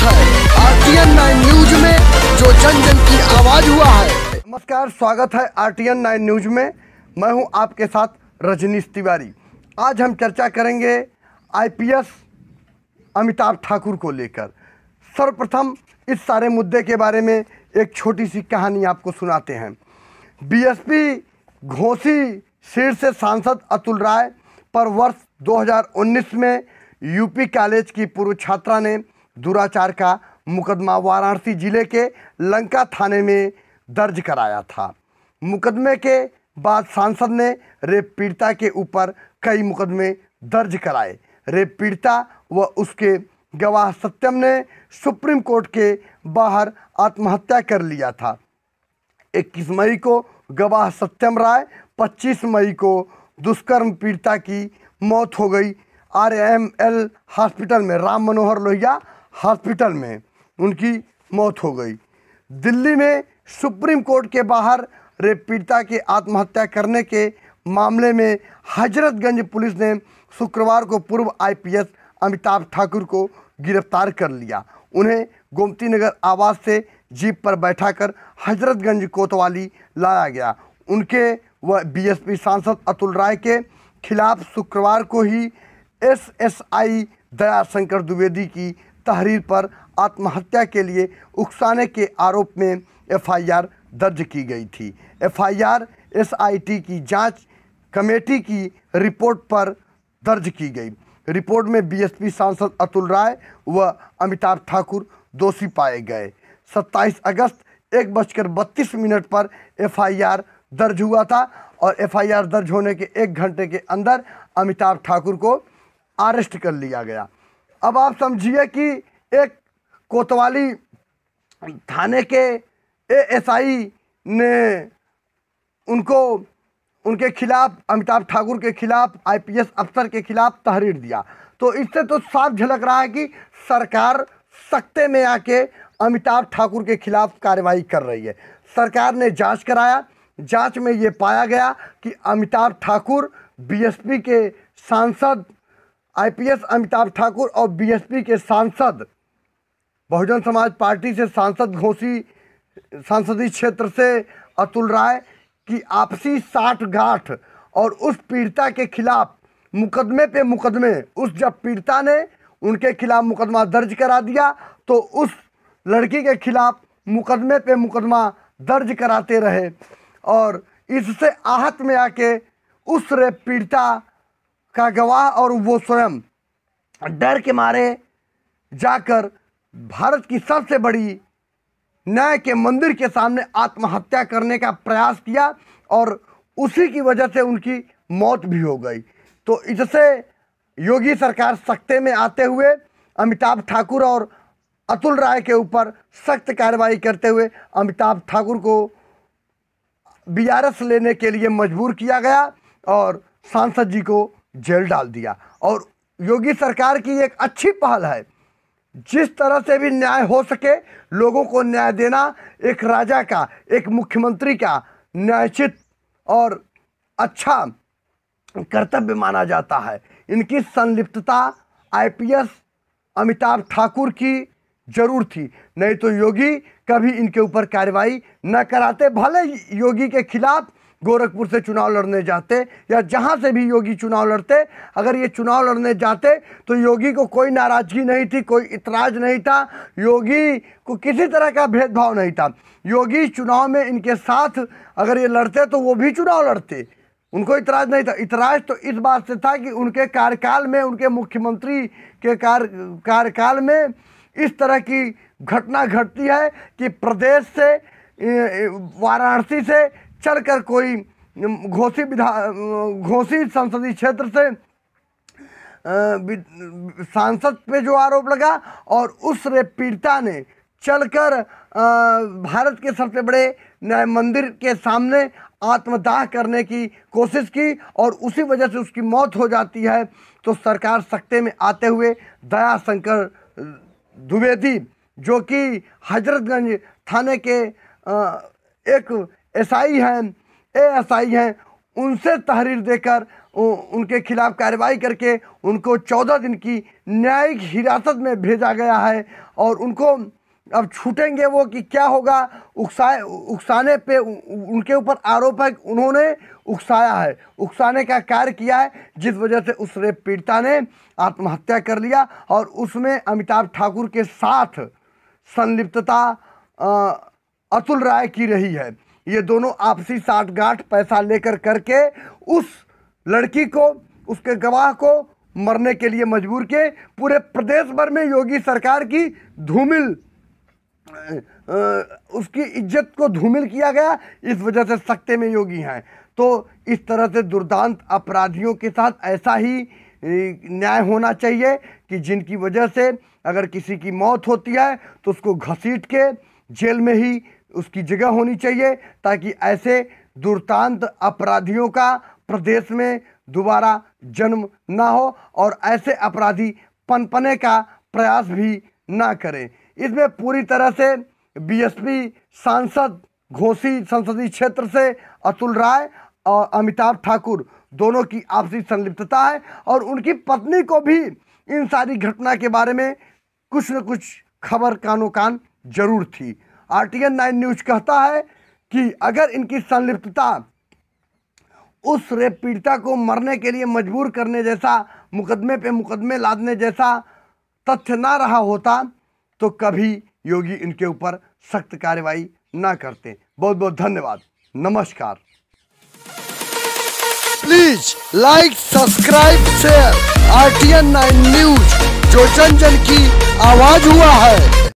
है RTN 9 news में, जो जन जन की आवाज हुआ है। नमस्कार, स्वागत है RTN 9 न्यूज में। मैं हूं आपके साथ रजनीश तिवारी। आज हम चर्चा करेंगे IPS अमिताभ ठाकुर को लेकर। सर्वप्रथम इस सारे मुद्दे के बारे में एक छोटी सी कहानी आपको सुनाते हैं। BSP घोसी सीट से सांसद अतुल राय पर वर्ष 2019 में यूपी कॉलेज की पूर्व छात्रा ने दुराचार का मुकदमा वाराणसी जिले के लंका थाने में दर्ज कराया था। मुकदमे के बाद सांसद ने रेप पीड़िता के ऊपर कई मुकदमे दर्ज कराए। रेप पीड़िता व उसके गवाह सत्यम ने सुप्रीम कोर्ट के बाहर आत्महत्या कर लिया था। 21 मई को गवाह सत्यम राय, 25 मई को दुष्कर्म पीड़िता की मौत हो गई। RML हॉस्पिटल में, राम मनोहर लोहिया हॉस्पिटल में उनकी मौत हो गई। दिल्ली में सुप्रीम कोर्ट के बाहर रेप पीड़िता के आत्महत्या करने के मामले में हजरतगंज पुलिस ने शुक्रवार को पूर्व IPS अमिताभ ठाकुर को गिरफ्तार कर लिया। उन्हें गोमती नगर आवास से जीप पर बैठाकर हजरतगंज कोतवाली लाया गया। उनके व BSP सांसद अतुल राय के खिलाफ शुक्रवार को ही SSI दयाशंकर द्विवेदी की तहरीर पर आत्महत्या के लिए उकसाने के आरोप में FIR दर्ज की गई थी। FIR SIT की जांच कमेटी की रिपोर्ट पर दर्ज की गई। रिपोर्ट में BSP सांसद अतुल राय व अमिताभ ठाकुर दोषी पाए गए। 27 अगस्त 1:32 पर FIR दर्ज हुआ था और FIR दर्ज होने के 1 घंटे के अंदर अमिताभ ठाकुर को अरेस्ट कर लिया गया। अब आप समझिए कि एक कोतवाली थाने के ASI ने उनके खिलाफ, अमिताभ ठाकुर के खिलाफ, IPS अफसर के खिलाफ तहरीर दिया। तो इससे तो साफ झलक रहा है कि सरकार सख्ते में आके अमिताभ ठाकुर के खिलाफ कार्रवाई कर रही है। सरकार ने जांच कराया। जांच में ये पाया गया कि अमिताभ ठाकुर BSP के सांसद, IPS अमिताभ ठाकुर और BSP के सांसद, बहुजन समाज पार्टी से सांसद घोसी संसदीय क्षेत्र से अतुल राय की आपसी साठगांठ और उस पीड़िता के खिलाफ मुकदमे पे मुकदमे, जब पीड़िता ने उनके खिलाफ मुकदमा दर्ज करा दिया तो उस लड़की के खिलाफ मुकदमे पे मुकदमा दर्ज कराते रहे और इससे आहत में आके उस रेप पीड़िता का गवाह और वो स्वयं डर के मारे जाकर भारत की सबसे बड़ी न्याय के मंदिर के सामने आत्महत्या करने का प्रयास किया और उसी की वजह से उनकी मौत भी हो गई। तो इससे योगी सरकार सख्ते में आते हुए अमिताभ ठाकुर और अतुल राय के ऊपर सख्त कार्रवाई करते हुए अमिताभ ठाकुर को BRS लेने के लिए मजबूर किया गया और सांसद जी को जेल डाल दिया। और योगी सरकार की एक अच्छी पहल है, जिस तरह से भी न्याय हो सके लोगों को न्याय देना एक राजा का, एक मुख्यमंत्री का न्यायोचित और अच्छा कर्तव्य माना जाता है। इनकी संलिप्तता IPS अमिताभ ठाकुर की जरूर थी, नहीं तो योगी कभी इनके ऊपर कार्रवाई न कराते। भले योगी के खिलाफ गोरखपुर से चुनाव लड़ने जाते या जहां से भी योगी चुनाव लड़ते, अगर ये चुनाव लड़ने जाते तो योगी को कोई नाराजगी नहीं थी, कोई इतराज नहीं था, योगी को किसी तरह का भेदभाव नहीं था। योगी चुनाव में इनके साथ अगर ये लड़ते तो वो भी चुनाव लड़ते, उनको इतराज नहीं था। इतराज तो इस बात से था कि उनके कार्यकाल में, उनके मुख्यमंत्री के कार्यकाल में इस तरह की घटना घटती है कि प्रदेश से, वाराणसी से चलकर कोई घोसी संसदीय क्षेत्र से सांसद पे जो आरोप लगा और उस रेप पीड़िता ने चलकर भारत के सबसे बड़े न्याय मंदिर के सामने आत्मदाह करने की कोशिश की और उसी वजह से उसकी मौत हो जाती है। तो सरकार सख्ते में आते हुए दयाशंकर द्विवेदी, जो कि हजरतगंज थाने के एक SI हैं, ASI हैं, उनसे तहरीर देकर उनके खिलाफ कार्रवाई करके उनको 14 दिन की न्यायिक हिरासत में भेजा गया है। और उनको अब छूटेंगे वो कि क्या होगा, उकसाने पे उनके ऊपर आरोप है कि उन्होंने उकसाया है, उकसाने का कार्य किया है, जिस वजह से उस रेप पीड़िता ने आत्महत्या कर लिया। और उसमें अमिताभ ठाकुर के साथ संलिप्तता अतुल राय की रही है। ये दोनों आपसी साठगांठ पैसा लेकर करके उस लड़की को, उसके गवाह को मरने के लिए मजबूर किए। पूरे प्रदेश भर में योगी सरकार की धूमिल, उसकी इज्जत को धूमिल किया गया। इस वजह से सख्ते में योगी हैं। तो इस तरह से दुर्दांत अपराधियों के साथ ऐसा ही न्याय होना चाहिए कि जिनकी वजह से अगर किसी की मौत होती है तो उसको घसीट के जेल में ही उसकी जगह होनी चाहिए, ताकि ऐसे दुर्दांत अपराधियों का प्रदेश में दोबारा जन्म ना हो और ऐसे अपराधी पनपने का प्रयास भी ना करें। इसमें पूरी तरह से बीएसपी सांसद घोसी संसदीय क्षेत्र से अतुल राय और अमिताभ ठाकुर दोनों की आपसी संलिप्तता है। और उनकी पत्नी को भी इन सारी घटना के बारे में कुछ न कुछ खबर कानो कान जरूर थी। RTN 9 न्यूज कहता है कि अगर इनकी संलिप्तता उस रेप पीड़िता को मरने के लिए मजबूर करने जैसा, मुकदमे पे मुकदमे लादने जैसा तथ्य ना रहा होता तो कभी योगी इनके ऊपर सख्त कार्रवाई ना करते। बहुत बहुत धन्यवाद, नमस्कार। Please like, subscribe, share RTN 9 news, जो जन जन की आवाज हुआ है।